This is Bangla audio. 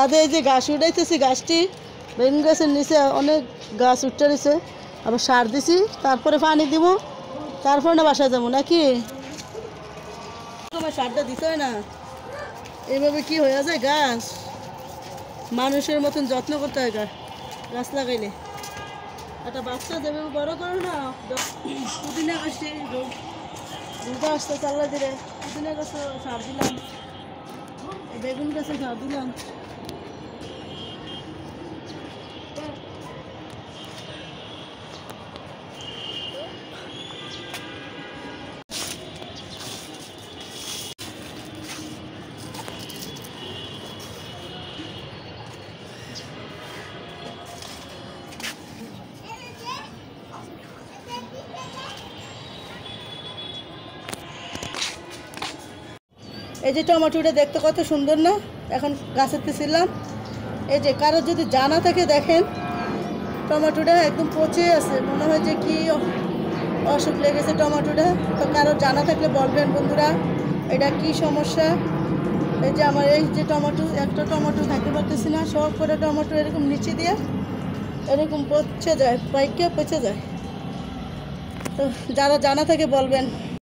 আদে এই যে গাছ উঠাইতেছি, গাছটি বেগুন গাছের নিচে অনেক গাছ উঠতে রয়েছে। আবার সার দিছি, তারপরে পানি দিব, তারপরে না বাসায় যাবো নাকি। তোমার সারটা দিতে হয় না, এইভাবে কি হয়ে যায় গাছ। মানুষের মতন যত্ন করতে হয় গাছ লাগাইলে। একটা বাচ্চা যেভাবে বড় করো না, পুদিনা গাছটি রোদা আসতে চাল্লা দিলে পুদিনা গাছে সার দিলাম, বেগুন গাছে সার দিলাম। এই যে টমেটোটা দেখতে কত সুন্দর না, এখন গাছেতে ছিলাম। এই যে কারো যদি জানা থাকে দেখেন, টমেটোটা একদম পচে আছে, মনে হয় যে কি অসুখ লেগেছে টমেটোটা। তো কারো জানা থাকলে বলবেন বন্ধুরা, এটা কি সমস্যা। এই যে আমার এই যে টমেটো, একটা টমেটো থাকতে পারতেছি না, সব করে টমেটো এরকম নিচে দিয়ে এরকম পচে যায়, পাইকে পচে যায়। তো যারা জানা থাকে বলবেন।